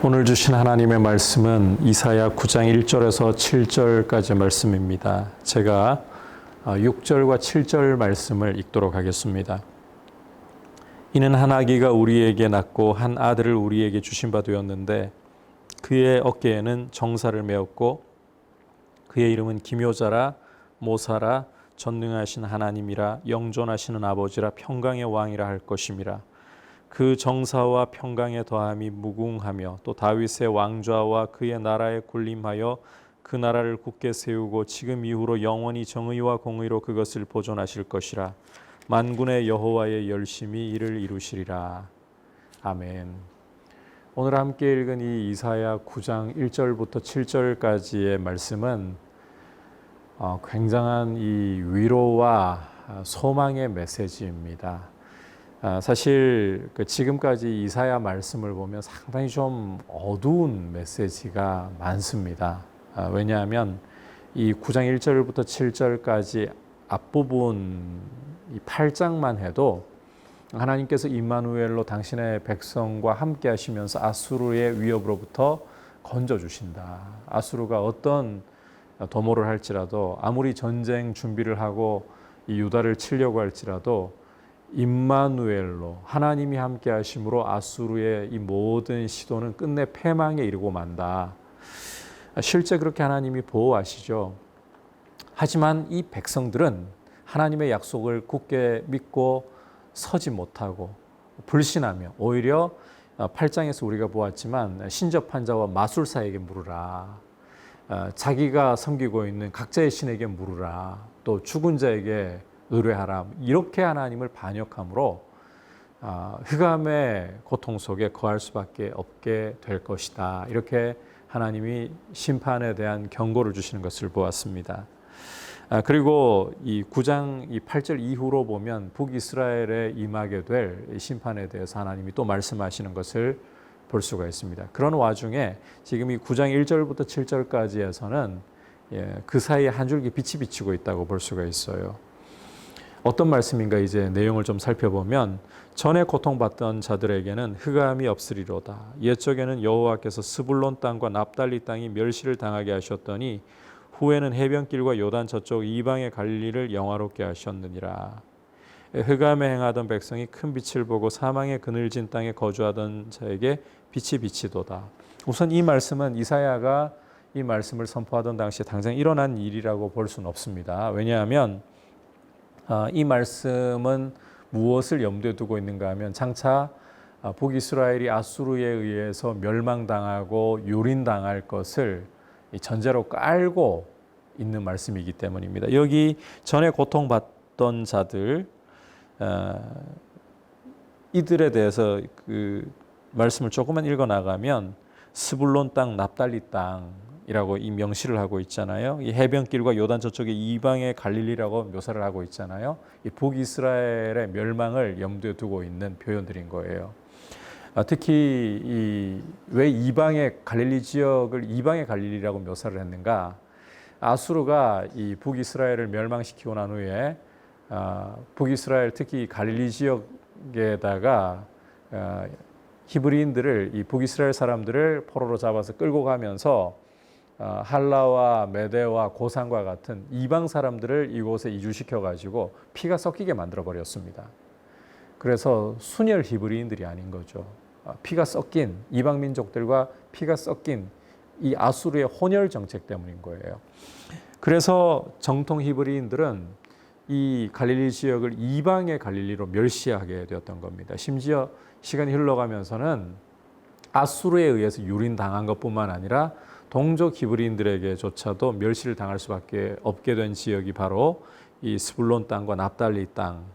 오늘 주신 하나님의 말씀은 이사야 9장 1절에서 7절까지 말씀입니다. 제가 6절과 7절 말씀을 읽도록 하겠습니다. 이는 한 아기가 우리에게 낳고 한 아들을 우리에게 주신 바 되었는데 그의 어깨에는 정사를 메었고 그의 이름은 기묘자라 모사라 전능하신 하나님이라 영존하시는 아버지라 평강의 왕이라 할 것임이라. 그 정사와 평강의 더함이 무궁하며 또 다윗의 왕좌와 그의 나라에 군림하여 그 나라를 굳게 세우고 지금 이후로 영원히 정의와 공의로 그것을 보존하실 것이라. 만군의 여호와의 열심히 이를 이루시리라. 아멘. 오늘 함께 읽은 이 이사야 9장 1절부터 7절까지의 말씀은 굉장한 이 위로와 소망의 메시지입니다. 사실 지금까지 이사야 말씀을 보면 상당히 좀 어두운 메시지가 많습니다. 왜냐하면 이 9장 1절부터 7절까지 앞부분 이 8장만 해도 하나님께서 임마누엘로 당신의 백성과 함께 하시면서 아수르의 위협으로부터 건져주신다. 아수르가 어떤 도모를 할지라도 아무리 전쟁 준비를 하고 이 유다를 치려고 할지라도 임마누엘로 하나님이 함께 하심으로 아수르의 이 모든 시도는 끝내 패망에 이르고 만다. 실제 그렇게 하나님이 보호하시죠. 하지만 이 백성들은 하나님의 약속을 굳게 믿고 서지 못하고 불신하며 오히려 8장에서 우리가 보았지만 신접한 자와 마술사에게 물으라. 자기가 섬기고 있는 각자의 신에게 물으라. 또 죽은 자에게 의뢰하라. 이렇게 하나님을 반역함으로 흑암의 고통 속에 거할 수밖에 없게 될 것이다. 이렇게 하나님이 심판에 대한 경고를 주시는 것을 보았습니다. 그리고 이 9장 이 8절 이후로 보면 북이스라엘에 임하게 될 심판에 대해서 하나님이 또 말씀하시는 것을 볼 수가 있습니다. 그런 와중에 지금 이 9장 1절부터 7절까지에서는 그 사이에 한 줄기 빛이 비치고 있다고 볼 수가 있어요. 어떤 말씀인가 이제 내용을 좀 살펴보면 전에 고통받던 자들에게는 흑암이 없으리로다. 옛적에는 여호와께서 스불론 땅과 납달리 땅이 멸시를 당하게 하셨더니 후에는 해변길과 요단 저쪽 이방의 갈릴리를 영화롭게 하셨느니라. 흑암에 행하던 백성이 큰 빛을 보고 사망의 그늘진 땅에 거주하던 자에게 빛이 비치도다. 우선 이 말씀은 이사야가 이 말씀을 선포하던 당시에 당장 일어난 일이라고 볼 수는 없습니다. 왜냐하면 이 말씀은 무엇을 염두에 두고 있는가 하면 장차 북이스라엘이 아수르에 의해서 멸망당하고 유린당할 것을 전제로 깔고 있는 말씀이기 때문입니다. 여기 전에 고통받던 자들 이들에 대해서 그 말씀을 조금만 읽어나가면 스불론 땅, 납달리 땅이라고 이 명시를 하고 있잖아요. 이 해변길과 요단 저쪽에 이방의 갈릴리라고 묘사를 하고 있잖아요. 이 북이스라엘의 멸망을 염두에 두고 있는 표현들인 거예요. 특히 왜 이방의 갈릴리 지역을 이방의 갈릴리라고 묘사를 했는가? 아수르가 이 북이스라엘을 멸망시키고 난 후에 북이스라엘 특히 갈릴리 지역에다가 히브리인들을 이 북이스라엘 사람들을 포로로 잡아서 끌고 가면서 할라와 메대와 고산과 같은 이방 사람들을 이곳에 이주시켜 가지고 피가 섞이게 만들어 버렸습니다. 그래서 순혈 히브리인들이 아닌 거죠. 피가 섞인 이방 민족들과 피가 섞인 이 아수르의 혼혈 정책 때문인 거예요. 그래서 정통 히브리인들은 이 갈릴리 지역을 이방의 갈릴리로 멸시하게 되었던 겁니다. 심지어 시간이 흘러가면서는 아수르에 의해서 유린당한 것뿐만 아니라 동족 히브리인들에게조차도 멸시를 당할 수밖에 없게 된 지역이 바로 이 스불론 땅과 납달리 땅,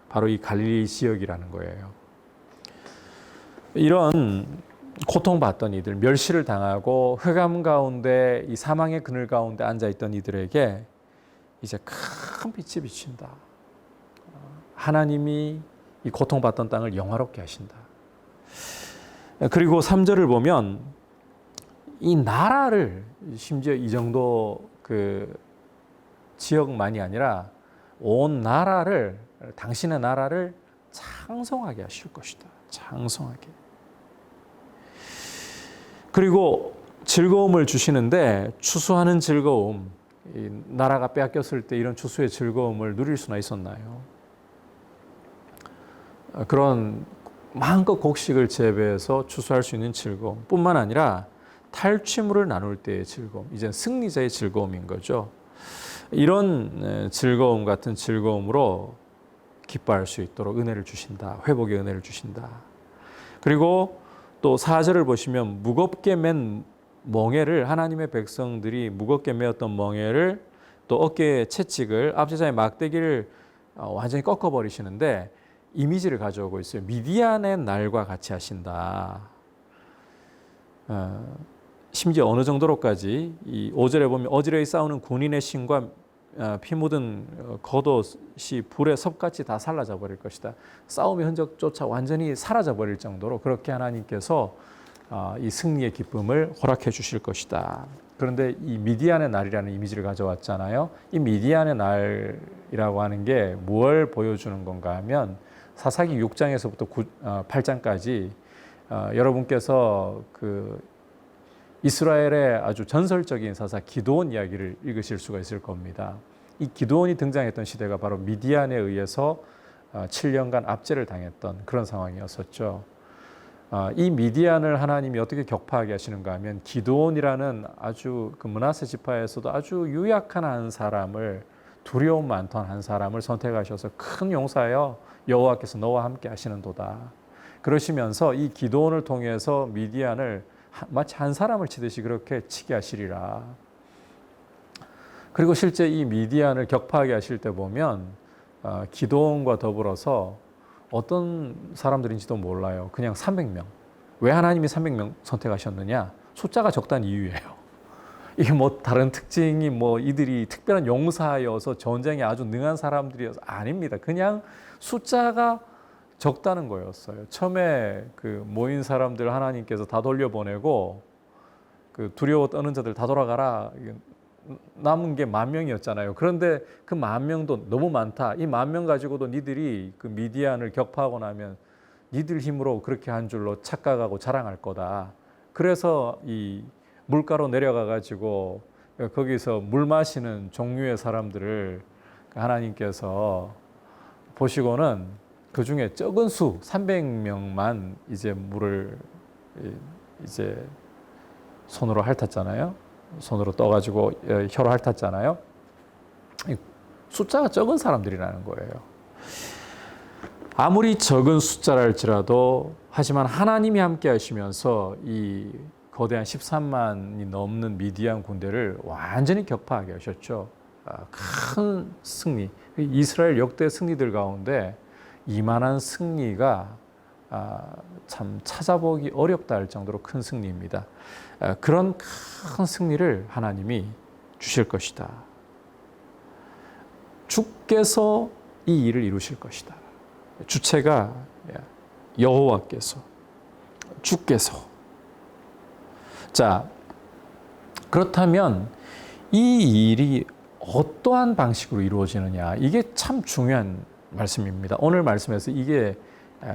바로 이 갈릴리 지역이라는 거예요. 이런 고통받던 이들, 멸시를 당하고 흑암 가운데 이 사망의 그늘 가운데 앉아있던 이들에게 이제 큰 빛이 비친다. 하나님이 이 고통받던 땅을 영화롭게 하신다. 그리고 3절을 보면 이 나라를 심지어 이 정도 그 지역만이 아니라 온 나라를 당신의 나라를 창성하게 하실 것이다. 창성하게. 그리고 즐거움을 주시는데 추수하는 즐거움, 이 나라가 빼앗겼을 때 이런 추수의 즐거움을 누릴 수나 있었나요? 그런 마음껏 곡식을 재배해서 추수할 수 있는 즐거움 뿐만 아니라 탈취물을 나눌 때의 즐거움, 이제 승리자의 즐거움인 거죠. 이런 즐거움 같은 즐거움으로 기뻐할 수 있도록 은혜를 주신다. 회복의 은혜를 주신다. 그리고 또 4절을 보시면 무겁게 맨 멍에를, 하나님의 백성들이 무겁게 메었던 멍에를, 또 어깨에 채찍을, 앞제자의 막대기를 완전히 꺾어버리시는데 이미지를 가져오고 있어요. 미디안의 날과 같이 하신다. 심지어 어느 정도로까지 이 5절에 보면 어지러이 싸우는 군인의 신과 피 묻은 겉옷이 불에 섭같이 다 사라져 버릴 것이다. 싸움의 흔적조차 완전히 사라져 버릴 정도로 그렇게 하나님께서 이 승리의 기쁨을 허락해 주실 것이다. 그런데 이 미디안의 날이라는 이미지를 가져왔잖아요. 이 미디안의 날이라고 하는 게 뭘 보여주는 건가 하면 사사기 6장에서부터 8장까지 여러분께서 그 이스라엘의 아주 전설적인 사사 기드온 이야기를 읽으실 수가 있을 겁니다. 이 기드온이 등장했던 시대가 바로 미디안에 의해서 7년간 압제를 당했던 그런 상황이었었죠. 이 미디안을 하나님이 어떻게 격파하게 하시는가 하면 기드온이라는 아주 그 므낫세 지파에서도 아주 유약한 한 사람을, 두려움 많던 한 사람을 선택하셔서 큰 용사여 여호와께서 너와 함께 하시는도다. 그러시면서 이 기드온을 통해서 미디안을 마치 한 사람을 치듯이 그렇게 치게 하시리라. 그리고 실제 이 미디안을 격파하게 하실 때 보면 기드온과 더불어서 어떤 사람들인지도 몰라요. 그냥 300명. 왜 하나님이 300명 선택하셨느냐? 숫자가 적다는 이유예요. 이게 뭐 다른 특징이 뭐 이들이 특별한 용사여서 전쟁에 아주 능한 사람들이어서 아닙니다. 그냥 숫자가 적다는 거였어요. 처음에 그 모인 사람들 하나님께서 다 돌려보내고 그 두려워 떠는 자들 다 돌아가라. 남은 게 10,000명이었잖아요. 그런데 그 10,000명도 너무 많다. 이 10,000명 가지고도 니들이 그 미디안을 격파하고 나면 니들 힘으로 그렇게 한 줄로 착각하고 자랑할 거다. 그래서 이 물가로 내려가 가지고 거기서 물 마시는 종류의 사람들을 하나님께서 보시고는 그 중에 적은 수 300명만 이제 물을 이제 손으로 핥았잖아요. 손으로 떠가지고 혀로 핥았잖아요. 숫자가 적은 사람들이라는 거예요. 아무리 적은 숫자랄지라도 하지만 하나님이 함께 하시면서 이 거대한 13만이 넘는 미디안 군대를 완전히 격파하게 하셨죠. 큰 승리. 이스라엘 역대 승리들 가운데 이만한 승리가 참 찾아보기 어렵다 할 정도로 큰 승리입니다. 그런 큰 승리를 하나님이 주실 것이다. 주께서 이 일을 이루실 것이다. 주체가 여호와께서, 주께서. 자, 그렇다면 이 일이 어떠한 방식으로 이루어지느냐, 이게 참 중요한 말씀입니다. 오늘 말씀에서 이게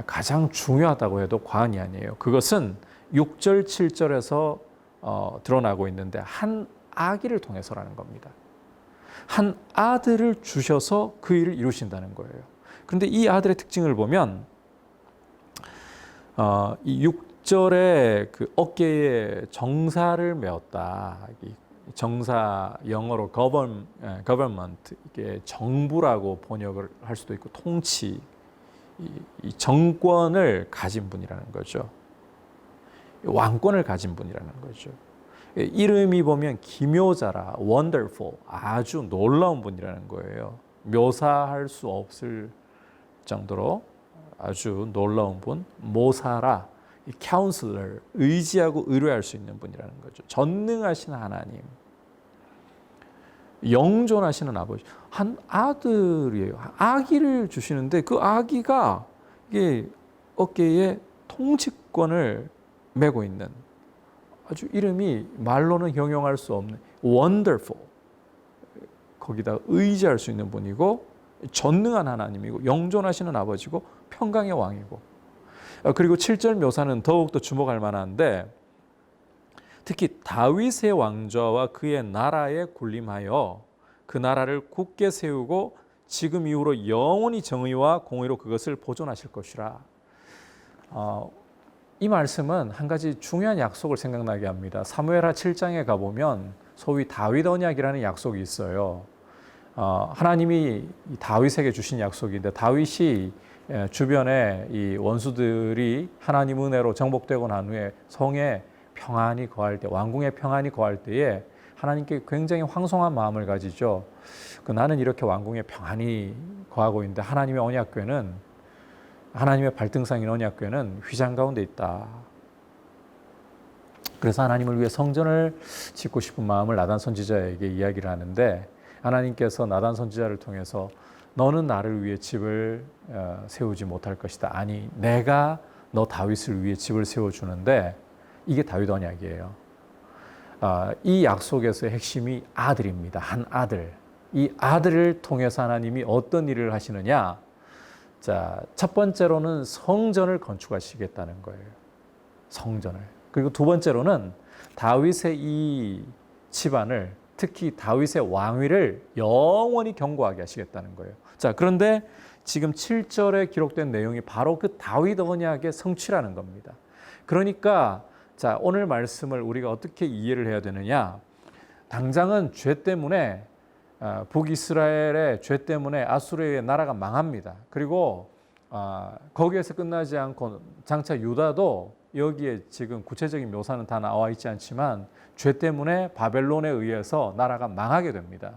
가장 중요하다고 해도 과언이 아니에요. 그것은 6절, 7절에서 드러나고 있는데 한 아기를 통해서라는 겁니다. 한 아들을 주셔서 그 일을 이루신다는 거예요. 그런데 이 아들의 특징을 보면 이 6절에 그 어깨에 정사를 메었다. 정사, 영어로 government, 이게 정부라고 번역을 할 수도 있고 통치, 이 정권을 가진 분이라는 거죠. 왕권을 가진 분이라는 거죠. 이름이 보면 기묘자라, wonderful, 아주 놀라운 분이라는 거예요. 묘사할 수 없을 정도로 아주 놀라운 분, 모사라, counselor, 의지하고 의뢰할 수 있는 분이라는 거죠. 전능하신 하나님, 영존하시는 아버지, 한 아들이에요. 아기를 주시는데 그 아기가 이게 어깨에 통치권을 메고 있는, 아주 이름이 말로는 형용할 수 없는 wonderful, 거기다 의지할 수 있는 분이고 전능한 하나님이고 영존하시는 아버지고 평강의 왕이고. 그리고 7절 묘사는 더욱더 주목할 만한데 특히 다윗의 왕좌와 그의 나라에 군림하여 그 나라를 굳게 세우고 지금 이후로 영원히 정의와 공의로 그것을 보존하실 것이라. 이 말씀은 한 가지 중요한 약속을 생각나게 합니다. 사무엘하 7장에 가보면 소위 다윗 언약이라는 약속이 있어요. 하나님이 다윗에게 주신 약속인데, 다윗이 주변에 이 원수들이 하나님 은혜로 정복되고 난 후에 성에 평안이 거할 때, 왕궁에 평안이 거할 때에 하나님께 굉장히 황송한 마음을 가지죠. 나는 이렇게 왕궁에 평안이 거하고 있는데 하나님의 언약궤는, 하나님의 발등상인 언약궤는 휘장 가운데 있다. 그래서 하나님을 위해 성전을 짓고 싶은 마음을 나단 선지자에게 이야기를 하는데, 하나님께서 나단 선지자를 통해서 너는 나를 위해 집을 세우지 못할 것이다. 아니, 내가 너 다윗을 위해 집을 세워주는데, 이게 다윗 언약이에요. 이 약속에서의 핵심이 아들입니다. 한 아들. 이 아들을 통해서 하나님이 어떤 일을 하시느냐? 자, 첫 번째로는 성전을 건축하시겠다는 거예요. 성전을. 그리고 두 번째로는 다윗의 이 집안을, 특히 다윗의 왕위를 영원히 견고하게 하시겠다는 거예요. 자, 그런데 지금 7절에 기록된 내용이 바로 그 다윗 언약의 성취라는 겁니다. 그러니까 자, 오늘 말씀을 우리가 어떻게 이해를 해야 되느냐? 당장은 죄 때문에, 북이스라엘의 죄 때문에 아수르의 나라가 망합니다. 그리고 거기에서 끝나지 않고 장차 유다도, 여기에 지금 구체적인 묘사는 다 나와 있지 않지만 죄 때문에 바벨론에 의해서 나라가 망하게 됩니다.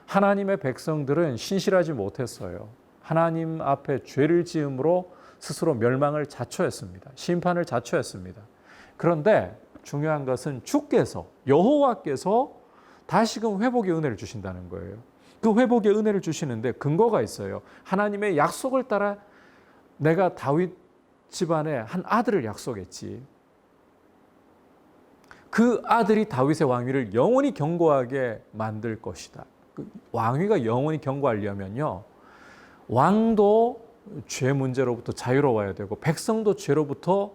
하나님의 백성들은 신실하지 못했어요. 하나님 앞에 죄를 지음으로 스스로 멸망을 자초했습니다. 심판을 자초했습니다. 그런데 중요한 것은 주께서, 여호와께서 다시금 회복의 은혜를 주신다는 거예요. 그 회복의 은혜를 주시는데 근거가 있어요. 하나님의 약속을 따라 내가 다윗 집안에 한 아들을 약속했지. 그 아들이 다윗의 왕위를 영원히 견고하게 만들 것이다. 그 왕위가 영원히 견고하려면요, 왕도 죄 문제로부터 자유로워야 되고 백성도 죄로부터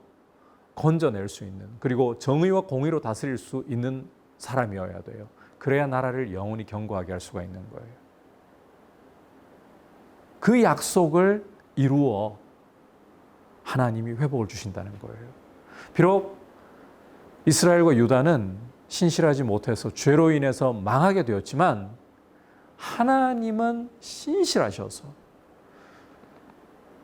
건져낼 수 있는, 그리고 정의와 공의로 다스릴 수 있는 사람이어야 돼요. 그래야 나라를 영원히 견고하게 할 수가 있는 거예요. 그 약속을 이루어 하나님이 회복을 주신다는 거예요. 비록 이스라엘과 유다는 신실하지 못해서 죄로 인해서 망하게 되었지만 하나님은 신실하셔서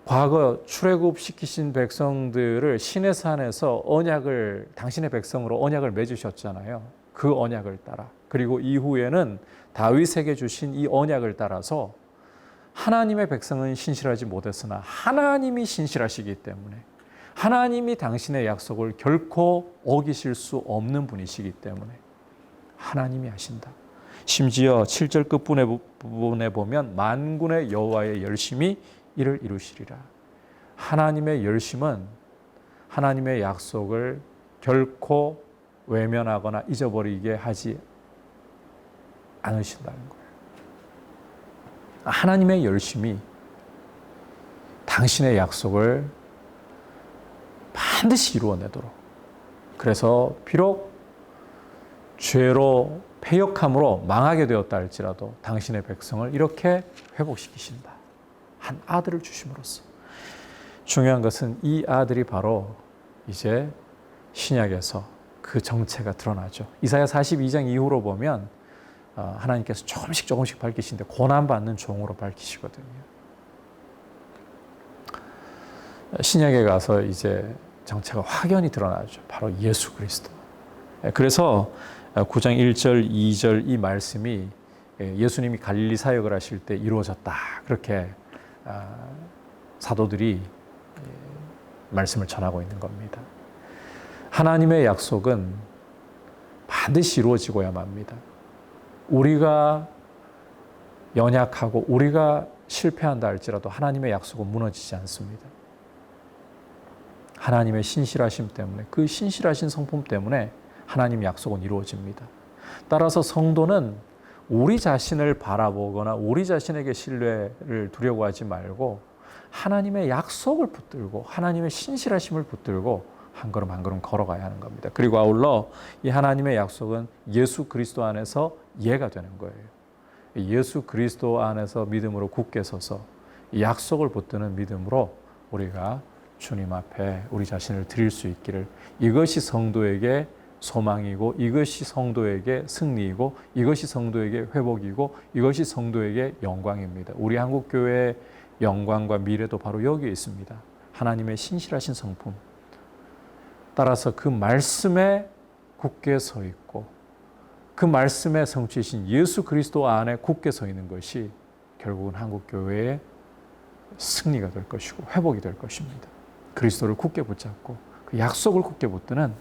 과거 출애굽시키신 백성들을 시내산에서 언약을, 당신의 백성으로 언약을 맺으셨잖아요. 그 언약을 따라, 그리고 이후에는 다윗에게 주신 이 언약을 따라서 하나님의 백성은 신실하지 못했으나 하나님이 신실하시기 때문에, 하나님이 당신의 약속을 결코 어기실 수 없는 분이시기 때문에 하나님이 하신다. 심지어 7절 끝부분에 보면 만군의 여호와의 열심이 이를 이루시리라. 하나님의 열심은 하나님의 약속을 결코 외면하거나 잊어버리게 하지 않으신다는 거예요. 하나님의 열심이 당신의 약속을 반드시 이루어내도록, 그래서 비록 죄로 패역함으로 망하게 되었다 할지라도 당신의 백성을 이렇게 회복시키신다. 한 아들을 주심으로써. 중요한 것은 이 아들이 바로 이제 신약에서 그 정체가 드러나죠. 이사야 42장 이후로 보면 하나님께서 조금씩 밝히시는데 고난받는 종으로 밝히시거든요. 신약에 가서 이제 정체가 확연히 드러나죠. 바로 예수 그리스도. 그래서 9장 1절, 2절 이 말씀이 예수님이 갈릴리 사역을 하실 때 이루어졌다. 그렇게 사도들이 말씀을 전하고 있는 겁니다. 하나님의 약속은 반드시 이루어지고야만 합니다. 우리가 연약하고 우리가 실패한다 할지라도 하나님의 약속은 무너지지 않습니다. 하나님의 신실하심 때문에, 그 신실하신 성품 때문에 하나님의 약속은 이루어집니다. 따라서 성도는 우리 자신을 바라보거나 우리 자신에게 신뢰를 두려고 하지 말고 하나님의 약속을 붙들고 하나님의 신실하심을 붙들고 한 걸음 한 걸음 걸어가야 하는 겁니다. 그리고 아울러 이 하나님의 약속은 예수 그리스도 안에서 이해가 되는 거예요. 예수 그리스도 안에서 믿음으로 굳게 서서 이 약속을 붙드는 믿음으로 우리가 주님 앞에 우리 자신을 드릴 수 있기를, 이것이 성도에게 소망이고, 이것이 성도에게 승리이고, 이것이 성도에게 회복이고, 이것이 성도에게 영광입니다. 우리 한국교회의 영광과 미래도 바로 여기에 있습니다. 하나님의 신실하신 성품, 따라서 그 말씀에 굳게 서 있고 그 말씀의 성취이신 예수 그리스도 안에 굳게 서 있는 것이 결국은 한국교회의 승리가 될 것이고 회복이 될 것입니다. 그리스도를 굳게 붙잡고 그 약속을 굳게 붙드는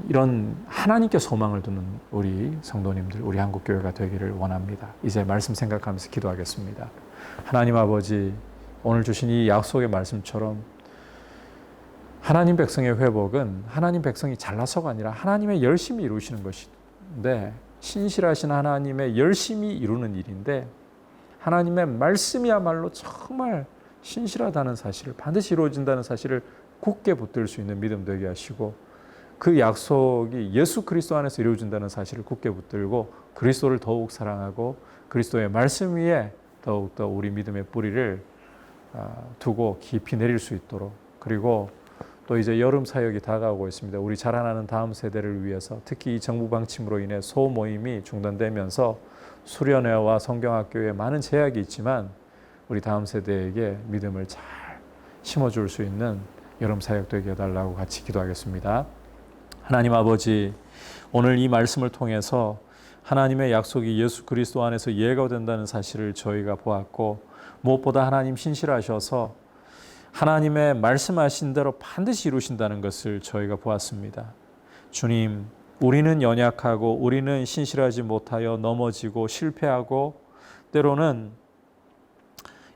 이런 하나님께 소망을 두는 우리 성도님들, 우리 한국교회가 되기를 원합니다. 이제 말씀 생각하면서 기도하겠습니다. 하나님 아버지, 오늘 주신 이 약속의 말씀처럼 하나님 백성의 회복은 하나님 백성이 잘나서가 아니라 하나님의 열심히 이루시는 것인데, 신실하신 하나님의 열심히 이루는 일인데, 하나님의 말씀이야말로 정말 신실하다는 사실을, 반드시 이루어진다는 사실을 굳게 붙들 수 있는 믿음 되게 하시고, 그 약속이 예수 그리스도 안에서 이루어진다는 사실을 굳게 붙들고 그리스도를 더욱 사랑하고 그리스도의 말씀 위에 더욱더 우리 믿음의 뿌리를 두고 깊이 내릴 수 있도록, 그리고 또 이제 여름 사역이 다가오고 있습니다. 우리 자라나는 다음 세대를 위해서, 특히 이 정부 방침으로 인해 소모임이 중단되면서 수련회와 성경학교에 많은 제약이 있지만 우리 다음 세대에게 믿음을 잘 심어줄 수 있는 여름 사역 되게 해달라고 같이 기도하겠습니다. 하나님 아버지, 오늘 이 말씀을 통해서 하나님의 약속이 예수 그리스도 안에서 이해가 된다는 사실을 저희가 보았고, 무엇보다 하나님 신실하셔서 하나님의 말씀하신 대로 반드시 이루신다는 것을 저희가 보았습니다. 주님, 우리는 연약하고 우리는 신실하지 못하여 넘어지고 실패하고 때로는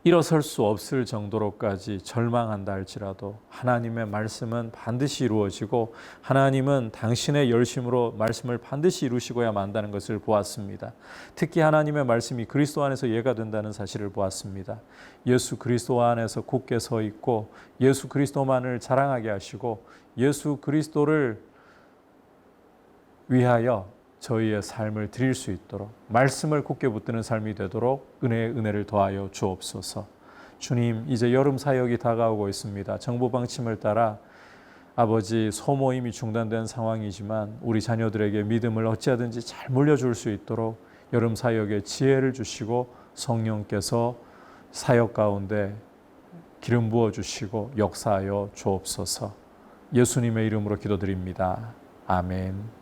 일어설 수 없을 정도로까지 절망한다 할지라도 하나님의 말씀은 반드시 이루어지고 하나님은 당신의 열심으로 말씀을 반드시 이루시고야 만다는 것을 보았습니다. 특히 하나님의 말씀이 그리스도 안에서 이해가 된다는 사실을 보았습니다. 예수 그리스도 안에서 굳게 서 있고 예수 그리스도만을 자랑하게 하시고 예수 그리스도를 위하여 저희의 삶을 드릴 수 있도록, 말씀을 굳게 붙드는 삶이 되도록 은혜의 은혜를 더하여 주옵소서. 주님, 이제 여름 사역이 다가오고 있습니다. 정부 방침을 따라 아버지 소모임이 중단된 상황이지만 우리 자녀들에게 믿음을 어찌하든지 잘 물려줄 수 있도록 여름 사역에 지혜를 주시고 성령께서 사역 가운데 기름 부어주시고 역사하여 주옵소서. 예수님의 이름으로 기도드립니다. 아멘.